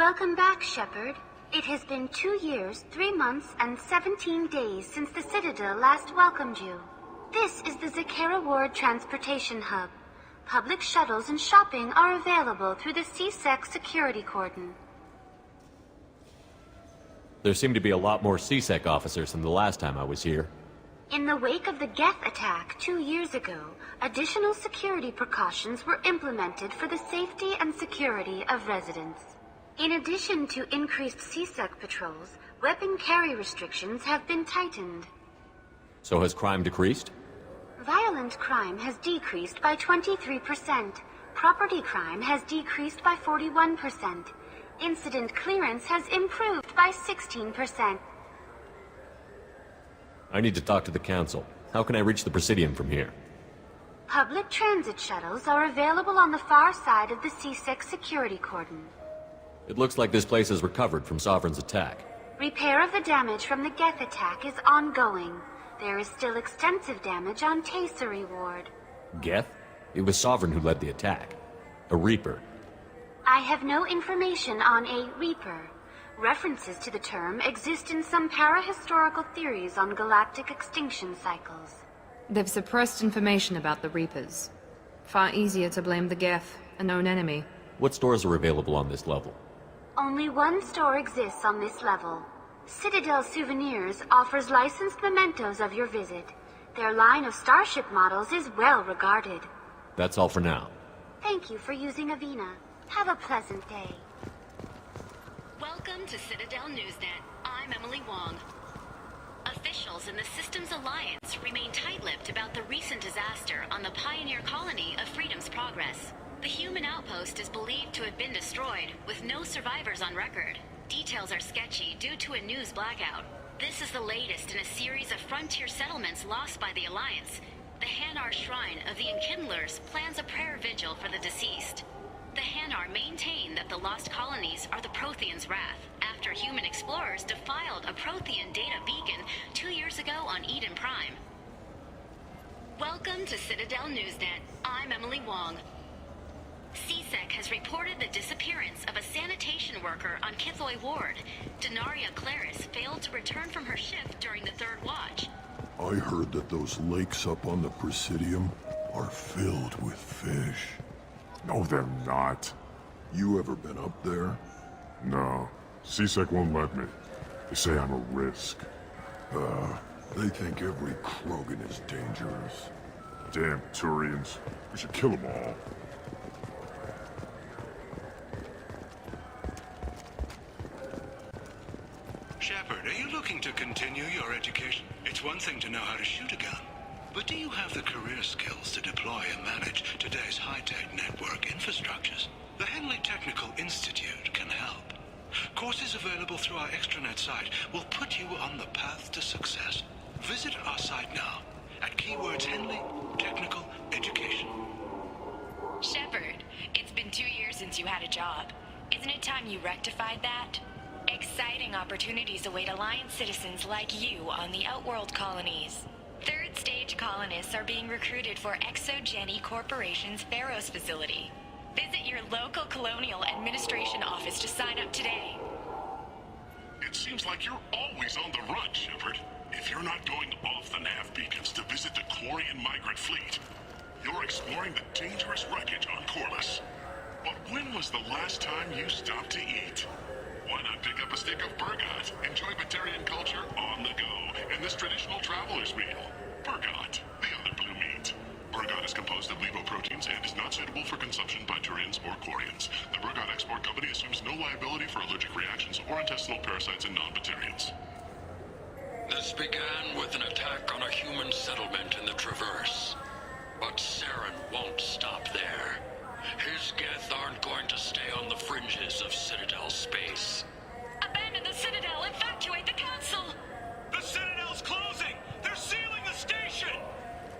Welcome back, Shepard. It has been 2 years, 3 months, and 17 days since the Citadel last welcomed you. This is the Zakera Ward Transportation Hub. Public shuttles and shopping are available through the CSEC security cordon. There seem to be a lot more CSEC officers than the last time I was here. In the wake of the Geth attack 2 years ago, additional security precautions were implemented for the safety and security of residents. In addition to increased CSEC patrols, weapon carry restrictions have been tightened. So has crime decreased? Violent crime has decreased by 23%. Property crime has decreased by 41%. Incident clearance has improved by 16%. I need to talk to the Council. How can I reach the Presidium from here? Public transit shuttles are available on the far side of the CSEC security cordon. It looks like this place has recovered from Sovereign's attack. Repair of the damage from the Geth attack is ongoing. There is still extensive damage on Tasery Ward. Geth? It was Sovereign who led the attack. A Reaper. I have no information on a Reaper. References to the term exist in some parahistorical theories on galactic extinction cycles. They've suppressed information about the Reapers. Far easier to blame the Geth, a known enemy. What stores are available on this level? Only one store exists on this level. Citadel Souvenirs offers licensed mementos of your visit. Their line of starship models is well regarded. That's all for now. Thank you for using Avina. Have a pleasant day. Welcome to Citadel Newsnet. I'm Emily Wong. Officials in the Systems Alliance remain tight-lipped about the recent disaster on the pioneer colony of Freedom's Progress. The human outpost is believed to have been destroyed, with no survivors on record. Details are sketchy due to a news blackout. This is the latest in a series of frontier settlements lost by the Alliance. The Hanar Shrine of the Enkindlers plans a prayer vigil for the deceased. The Hanar maintain that the lost colonies are the Protheans' wrath, after human explorers defiled a Prothean data beacon 2 years ago on Eden Prime. Welcome to Citadel Newsnet. I'm Emily Wong. CSEC has reported the disappearance of a sanitation worker on Kithoy Ward. Denaria Claris failed to return from her shift during the third watch. I heard that those lakes up on the Presidium are filled with fish. No, they're not. You ever been up there? No. CSEC won't let me. They say I'm a risk. They think every Krogan is dangerous. Damn Turians. We should kill them all. Shepard, are you looking to continue your education? It's one thing to know how to shoot a gun, but do you have the career skills to deploy and manage today's high-tech network infrastructures? The Henley Technical Institute can help. Courses available through our extranet site will put you on the path to success. Visit our site now at keywords Henley Technical Education. Shepard, it's been 2 years since you had a job. Isn't it time you rectified that? Exciting opportunities await Alliance citizens like you on the Outworld colonies. Third stage colonists are being recruited for ExoGeni Corporation's Pharos facility. Visit your local Colonial Administration office to sign up today. It seems like you're always on the run, Shepard. If you're not going off the nav beacons to visit the Quarian migrant fleet, you're exploring the dangerous wreckage on Corliss. But when was the last time you stopped to eat? Why not pick up a stick of Burgot? Enjoy Batarian culture on the go in this traditional traveler's meal. Burgot, the other blue meat. Burgot is composed of lipoproteins and is not suitable for consumption by Turians or Quarians. The Burgot Export Company assumes no liability for allergic reactions or intestinal parasites in non-Batarians. This began with an attack on a human settlement in the Traverse. But Saren won't stop there. His Geth aren't going to stay on the fringes of Citadel space. Abandon the Citadel! Evacuate the Council! The Citadel's closing! They're sealing the station!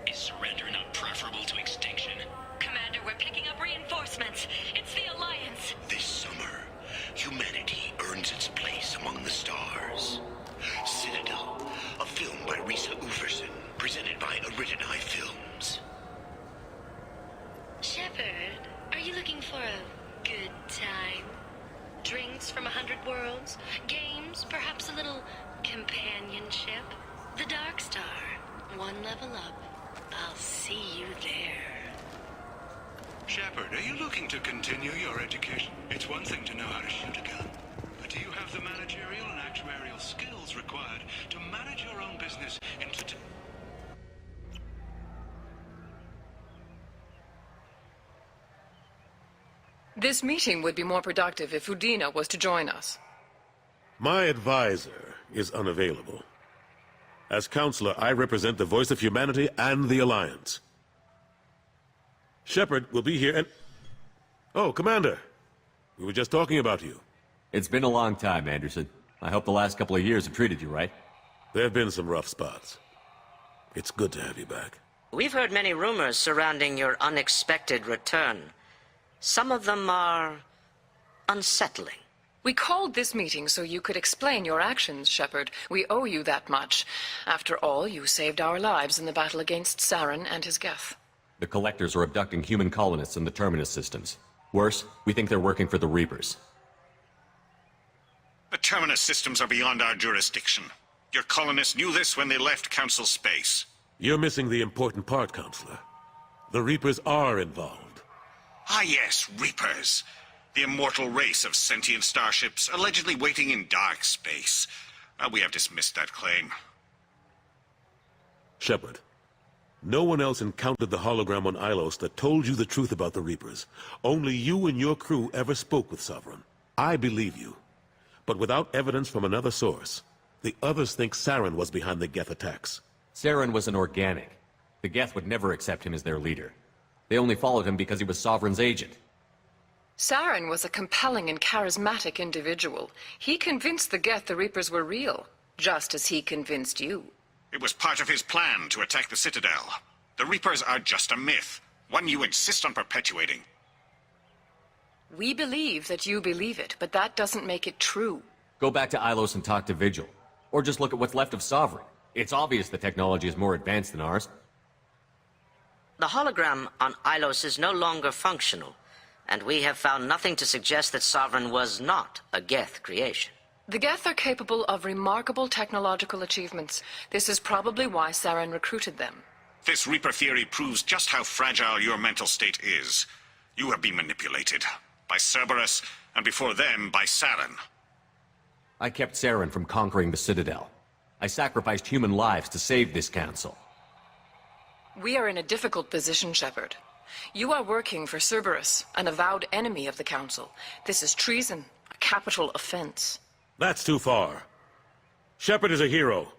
Is surrender not preferable to extinction? Commander, we're picking up reinforcements. It's the Alliance. This summer, humanity earns its place among the stars. Citadel, a film by Risa Uferson, presented by Aridani Films. Shepard, are you looking for a good time? Drinks secrets from 100 worlds, games, perhaps a little companionship. The Dark Star, one level up. I'll see you there. Shepard, are you looking to continue your education? It's one thing to know how to shoot a gun, but do you have the managerial and actuarial skills required to manage your own business in Citadel? This meeting would be more productive if Udina was to join us. My advisor is unavailable. As counselor, I represent the voice of humanity and the Alliance. Shepard will be here and... Oh, Commander. We were just talking about you. It's been a long time, Anderson. I hope the last couple of years have treated you right. There have been some rough spots. It's good to have you back. We've heard many rumors surrounding your unexpected return. Some of them are unsettling. We called this meeting so you could explain your actions, Shepard. We owe you that much. After all, you saved our lives in the battle against Saren and his Geth. The Collectors are abducting human colonists in the Terminus systems. Worse, we think they're working for the Reapers. The Terminus systems are beyond our jurisdiction. Your colonists knew this when they left Council space. You're missing the important part, Counselor. The Reapers are involved. Ah yes, Reapers. The immortal race of sentient starships allegedly waiting in dark space. We have dismissed that claim. Shepard, no one else encountered the hologram on Ilos that told you the truth about the Reapers. Only you and your crew ever spoke with Sovereign. I believe you. But without evidence from another source, the others think Saren was behind the Geth attacks. Saren was an organic. The Geth would never accept him as their leader. They only followed him because he was Sovereign's agent. Saren was a compelling and charismatic individual. He convinced the Geth the Reapers were real, just as he convinced you. It was part of his plan to attack the Citadel. The Reapers are just a myth, one you insist on perpetuating. We believe that you believe it, but that doesn't make it true. Go back to Ilos and talk to Vigil. Or just look at what's left of Sovereign. It's obvious the technology is more advanced than ours. The hologram on Ilos is no longer functional, and we have found nothing to suggest that Sovereign was not a Geth creation. The Geth are capable of remarkable technological achievements. This is probably why Saren recruited them. This Reaper theory proves just how fragile your mental state is. You have been manipulated. By Cerberus, and before them, by Saren. I kept Saren from conquering the Citadel. I sacrificed human lives to save this council. We are in a difficult position, Shepard. You are working for Cerberus, an avowed enemy of the Council. This is treason, a capital offense. That's too far. Shepard is a hero.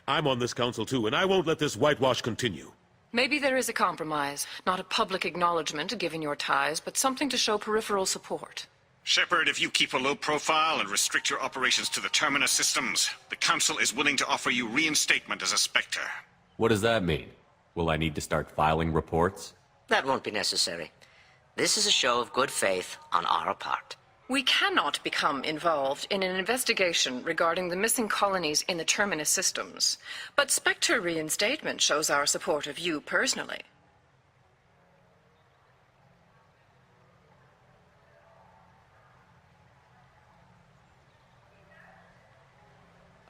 I'm on this council too, and I won't let this whitewash continue. Maybe there is a compromise, not a public acknowledgement given your ties, but something to show peripheral support. Shepard, if you keep a low profile and restrict your operations to the Terminus systems, the Council is willing to offer you reinstatement as a Spectre. What does that mean? Will I need to start filing reports? That won't be necessary. This is a show of good faith on our part. We cannot become involved in an investigation regarding the missing colonies in the Terminus systems, but Spectre reinstatement shows our support of you personally.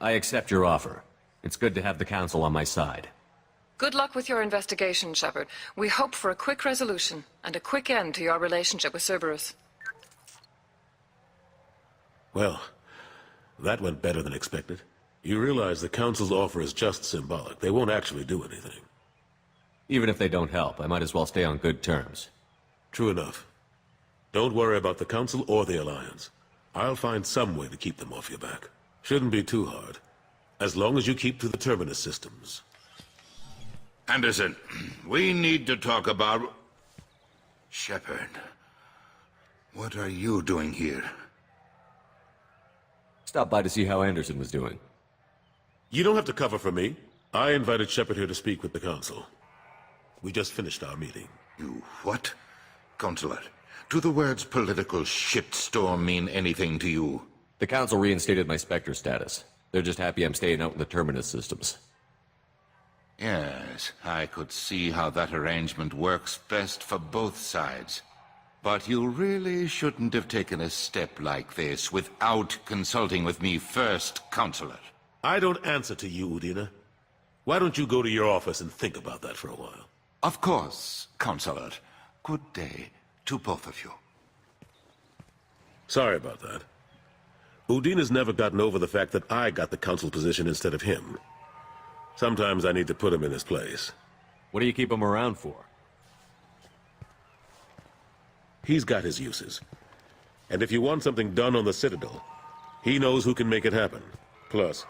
I accept your offer. It's good to have the Council on my side. Good luck with your investigation, Shepard. We hope for a quick resolution and a quick end to your relationship with Cerberus. Well, that went better than expected. You realize the Council's offer is just symbolic. They won't actually do anything. Even if they don't help, I might as well stay on good terms. True enough. Don't worry about the Council or the Alliance. I'll find some way to keep them off your back. Shouldn't be too hard. As long as you keep to the Terminus systems. Anderson, we need to talk about... Shepard, what are you doing here? Stopped by to see how Anderson was doing. You don't have to cover for me. I invited Shepard here to speak with the Council. We just finished our meeting. You what? Counselor, do the words political shitstorm mean anything to you? The Council reinstated my Spectre status. They're just happy I'm staying out in the Terminus systems. Yes, I could see how that arrangement works best for both sides. But you really shouldn't have taken a step like this without consulting with me first, Consulate. I don't answer to you, Udina. Why don't you go to your office and think about that for a while? Of course, Consulate. Good day to both of you. Sorry about that. Udina's never gotten over the fact that I got the Council position instead of him. Sometimes I need to put him in his place. What do you keep him around for? He's got his uses. And if you want something done on the Citadel, he knows who can make it happen. Plus,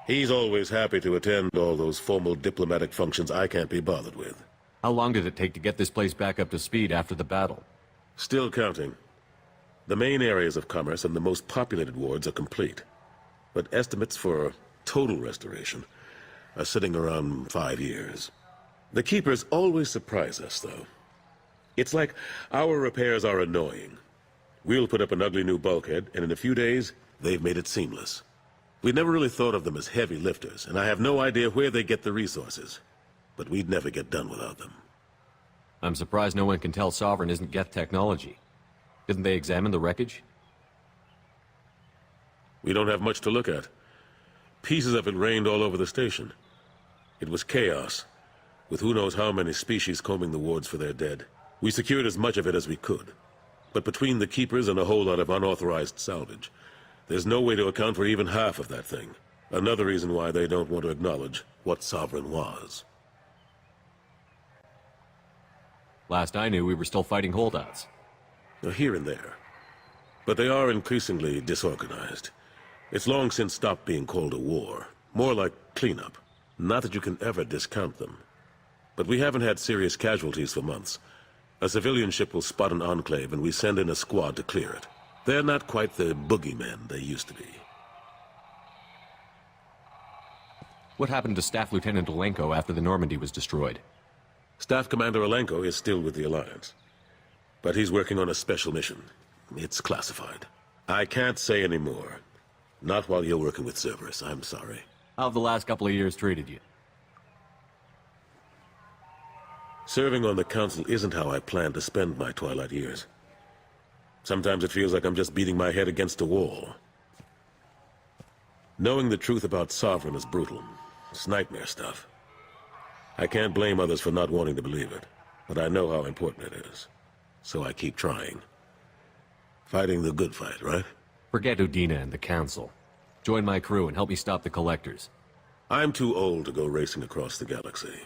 he's always happy to attend all those formal diplomatic functions I can't be bothered with. How long did it take to get this place back up to speed after the battle? Still counting. The main areas of commerce and the most populated wards are complete. But estimates for total restoration are sitting around 5 years. The Keepers always surprise us, though. It's like our repairs are annoying. We'll put up an ugly new bulkhead, and in a few days, they've made it seamless. We never really thought of them as heavy lifters, and I have no idea where they get the resources. But we'd never get done without them. I'm surprised no one can tell Sovereign isn't Geth technology. Didn't they examine the wreckage? We don't have much to look at. Pieces of it rained all over the station. It was chaos, with who knows how many species combing the wards for their dead. We secured as much of it as we could. But between the Keepers and a whole lot of unauthorized salvage, there's no way to account for even half of that thing. Another reason why they don't want to acknowledge what Sovereign was. Last I knew, we were still fighting holdouts. Here and there. But they are increasingly disorganized. It's long since stopped being called a war. More like cleanup. Not that you can ever discount them. But we haven't had serious casualties for months. A civilian ship will spot an enclave and we send in a squad to clear it. They're not quite the boogeymen they used to be. What happened to Staff Lieutenant Olenko after the Normandy was destroyed? Staff Commander Olenko is still with the Alliance. But he's working on a special mission. It's classified. I can't say any more. Not while you're working with Cerberus, I'm sorry. How have the last couple of years treated you? Serving on the Council isn't how I plan to spend my twilight years. Sometimes it feels like I'm just beating my head against a wall. Knowing the truth about Sovereign is brutal. It's nightmare stuff. I can't blame others for not wanting to believe it, but I know how important it is. So I keep trying. Fighting the good fight, right? Forget Udina and the Council. Join my crew and help me stop the Collectors. I'm too old to go racing across the galaxy.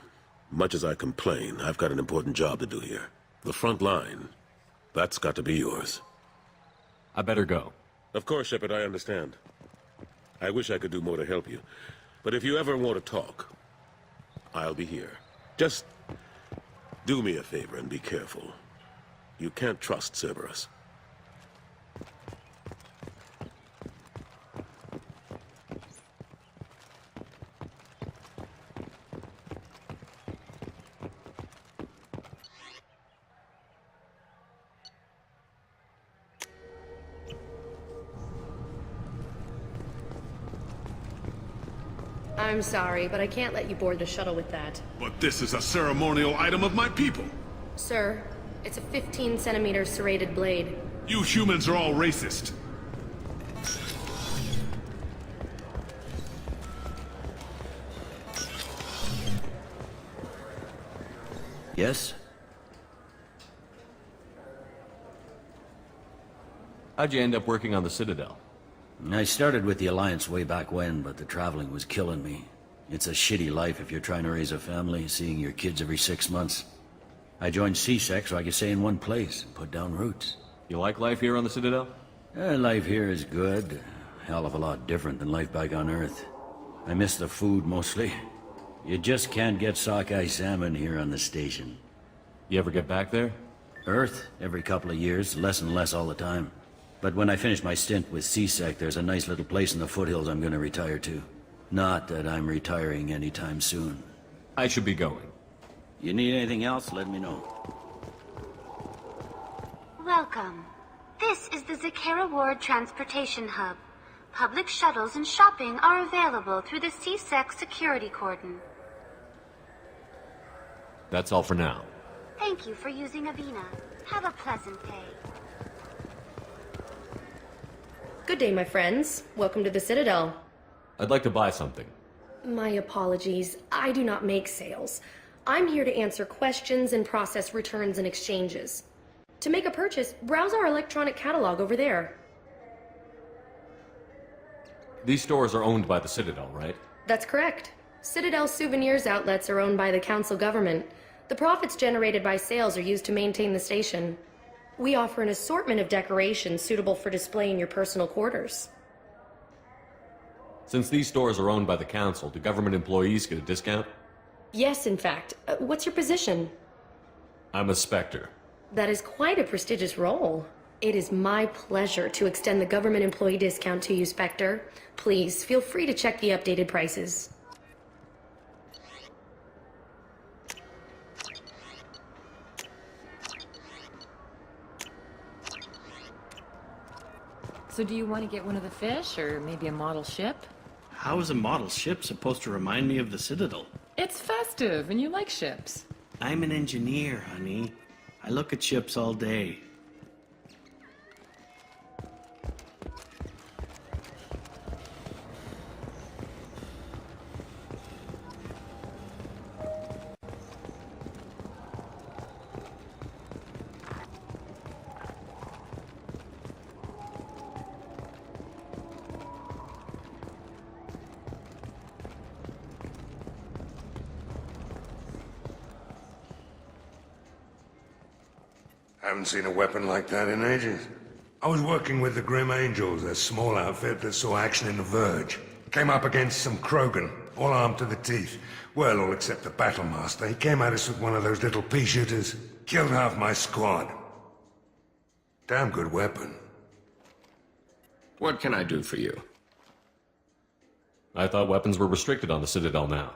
Much as I complain, I've got an important job to do here. The front line. That's got to be yours. I better go. Of course, Shepard, I understand. I wish I could do more to help you. But if you ever want to talk, I'll be here. Just do me a favor and be careful. You can't trust Cerberus. I'm sorry, but I can't let you board the shuttle with that. But this is a ceremonial item of my people. Sir, it's a 15-centimeter serrated blade. You humans are all racist. Yes? How'd you end up working on the Citadel? I started with the Alliance way back when, but the traveling was killing me. It's a shitty life if you're trying to raise a family, seeing your kids every 6 months. I joined CSEC so I could stay in one place and put down roots. You like life here on the Citadel? Life here is good. Hell of a lot different than life back on Earth. I miss the food mostly. You just can't get sockeye salmon here on the station. You ever get back there? Earth, every couple of years, less and less all the time. But when I finish my stint with CSEC, there's a nice little place in the foothills I'm gonna retire to. Not that I'm retiring anytime soon. I should be going. You need anything else, let me know. Welcome. This is the Zakera Ward Transportation Hub. Public shuttles and shopping are available through the CSEC security cordon. That's all for now. Thank you for using Avina. Have a pleasant day. Good day, my friends. Welcome to the Citadel. I'd like to buy something. My apologies. I do not make sales. I'm here to answer questions and process returns and exchanges. To make a purchase, browse our electronic catalog over there. These stores are owned by the Citadel, right? That's correct. Citadel souvenirs outlets are owned by the council government. The profits generated by sales are used to maintain the station. We offer an assortment of decorations suitable for display in your personal quarters. Since these stores are owned by the council, do government employees get a discount? Yes, in fact. What's your position? I'm a Spectre. That is quite a prestigious role. It is my pleasure to extend the government employee discount to you, Spectre. Please, feel free to check the updated prices. So do you want to get one of the fish, or maybe a model ship? How is a model ship supposed to remind me of the Citadel? It's festive, and you like ships. I'm an engineer, honey. I look at ships all day. Haven't seen a weapon like that in ages. I was working with the Grim Angels, a small outfit that saw action in the Verge. Came up against some Krogan, all armed to the teeth. Well, all except the Battlemaster. He came at us with one of those little pea shooters. Killed half my squad. Damn good weapon. What can I do for you? I thought weapons were restricted on the Citadel now.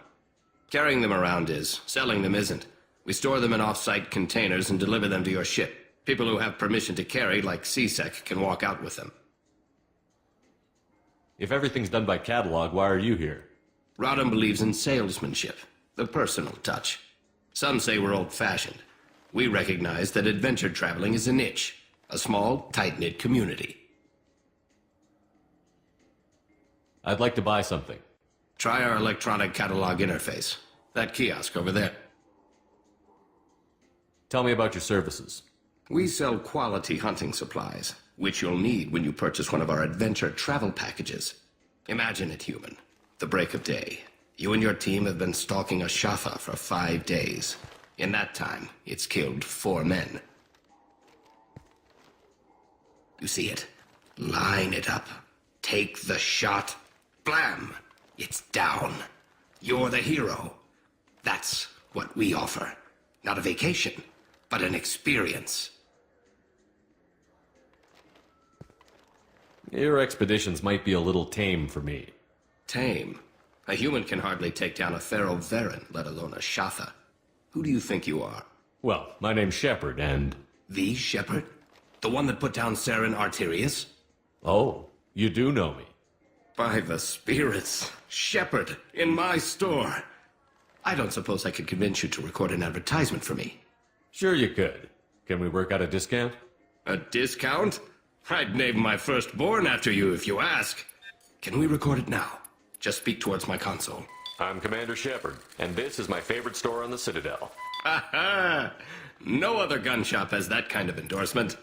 Carrying them around is. Selling them isn't. We store them in off-site containers and deliver them to your ship. People who have permission to carry, like CSEC, can walk out with them. If everything's done by catalog, why are you here? Rodham believes in salesmanship, the personal touch. Some say we're old-fashioned. We recognize that adventure traveling is a niche, a small, tight-knit community. I'd like to buy something. Try our electronic catalog interface. That kiosk over there. Tell me about your services. We sell quality hunting supplies, which you'll need when you purchase one of our adventure travel packages. Imagine it, human. The break of day. You and your team have been stalking a Shafa for 5 days. In that time, it's killed 4 men. You see it? Line it up. Take the shot. Blam! It's down. You're the hero. That's what we offer. Not a vacation, but an experience. Your expeditions might be a little tame for me. Tame? A human can hardly take down a Pharaoh Varen, let alone a Shatha. Who do you think you are? Well, my name's Shepard, and... The Shepard? The one that put down Saren Arterius? Oh, you do know me. By the spirits. Shepard, in my store. I don't suppose I could convince you to record an advertisement for me. Sure you could. Can we work out a discount? A discount? I'd name my firstborn after you if you ask. Can we record it now? Just speak towards my console. I'm Commander Shepard, and this is my favorite store on the Citadel. Ha ha! No other gun shop has that kind of endorsement.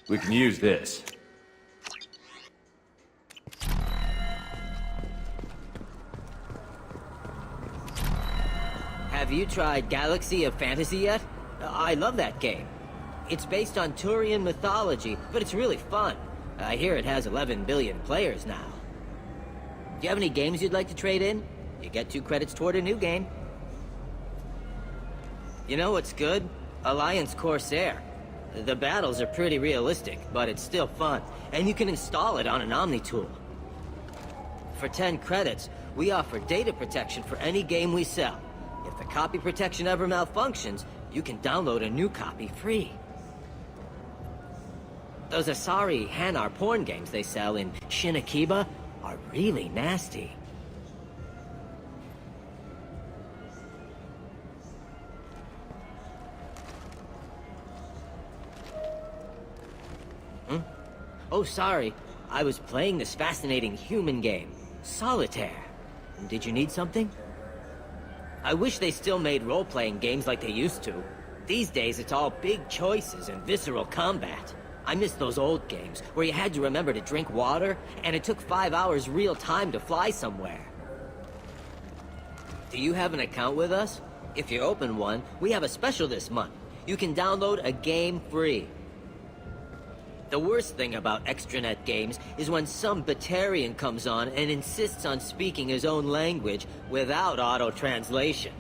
We can use this. Have you tried Galaxy of Fantasy yet? I love that game. It's based on Turian mythology, but it's really fun. I hear it has 11 billion players now. Do you have any games you'd like to trade in? You get 2 credits toward a new game. You know what's good? Alliance Corsair. The battles are pretty realistic, but it's still fun, and you can install it on an Omni tool. For 10 credits, we offer data protection for any game we sell. If the copy protection ever malfunctions, you can download a new copy free. Those Asari Hanar porn games they sell in Shinakiba are really nasty. Oh, sorry. I was playing this fascinating human game, Solitaire. Did you need something? I wish they still made role-playing games like they used to. These days, it's all big choices and visceral combat. I miss those old games, where you had to remember to drink water, and it took 5 hours real time to fly somewhere. Do you have an account with us? If you open one, we have a special this month. You can download a game free. The worst thing about extranet games is when some Batarian comes on and insists on speaking his own language without auto-translation.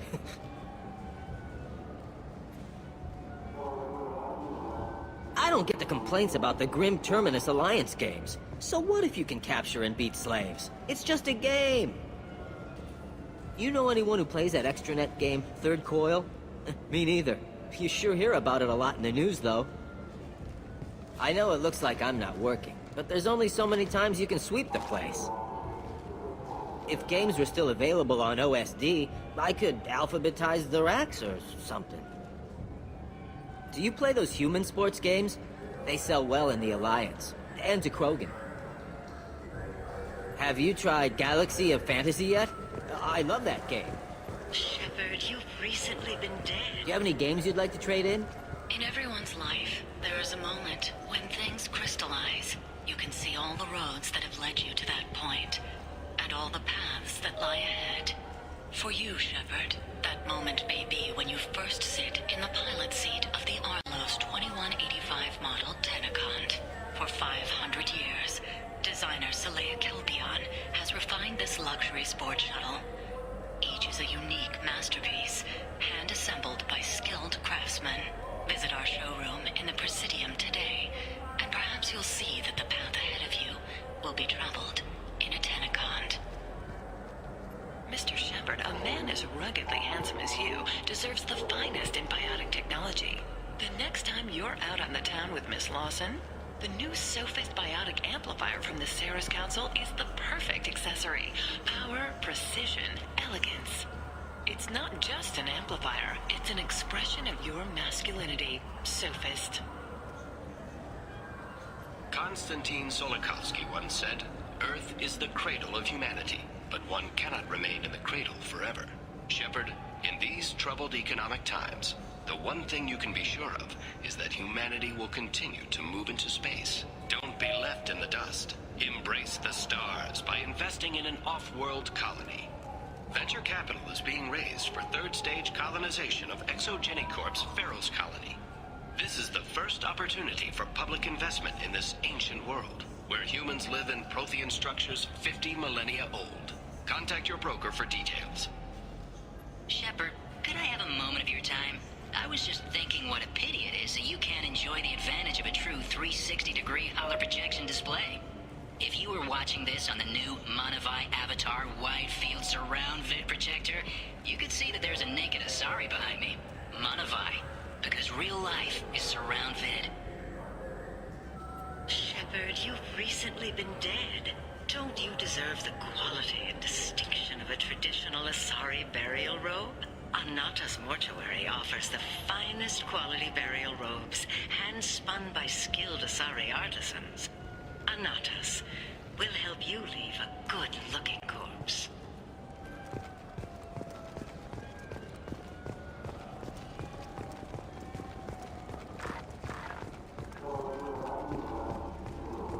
I don't get the complaints about the Grim Terminus Alliance games. So what if you can capture and beat slaves? It's just a game! You know anyone who plays that extranet game, Third Coil? Me neither. You sure hear about it a lot in the news, though. I know it looks like I'm not working, but there's only so many times you can sweep the place. If games were still available on OSD, I could alphabetize the racks or something. Do you play those human sports games? They sell well in the Alliance, and to Krogan. Have you tried Galaxy of Fantasy yet? I love that game. Shepard, you've recently been dead. Do you have any games you'd like to trade in? In everyone's life, there is a moment when things crystallize. You can see all the roads that have led you to that point, and all the paths that lie ahead. For you, Shepard, that moment may be when you first sit in the pilot seat of the Arlos 2185 model Tenacont. For 500 years, designer Saleha Kelpion has refined this luxury sport shuttle. Each is a unique masterpiece, hand-assembled by skilled craftsmen. Visit our showroom in the Presidium today, and perhaps you'll see that the path ahead of you will be traveled in a Tenacont. Mr. Shepard, a man as ruggedly handsome as you deserves the finest in biotic technology. The next time you're out on the town with Miss Lawson, the new Sophist biotic amplifier from the Ceres Council is the perfect accessory. Power, precision, elegance. It's not just an amplifier, it's an expression of your masculinity, Sophist. Konstantin Solikovsky once said, "Earth is the cradle of humanity, but one cannot remain in the cradle forever." Shepard, in these troubled economic times, the one thing you can be sure of is that humanity will continue to move into space. Don't be left in the dust. Embrace the stars by investing in an off-world colony. Venture capital is being raised for third-stage colonization of Exogeny Corp's Pharaoh's colony. This is the first opportunity for public investment in this ancient world, where humans live in Prothean structures 50 millennia old. Contact your broker for details. Shepard, could I have a moment of your time? I was just thinking what a pity it is that you can't enjoy the advantage of a true 360-degree holo projection display. If you were watching this on the new Monavai Avatar Wide Field Surround Vid projector, you could see that there's a naked Asari behind me. Monavai, because real life is surround vid. Shepard, you've recently been dead. Don't you deserve the quality and distinction of a traditional Asari burial robe? Anata's Mortuary offers the finest quality burial robes, hand-spun by skilled Asari artisans. Anata's will help you leave a good-looking corpse.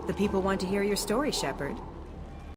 The people want to hear your story, Shepard.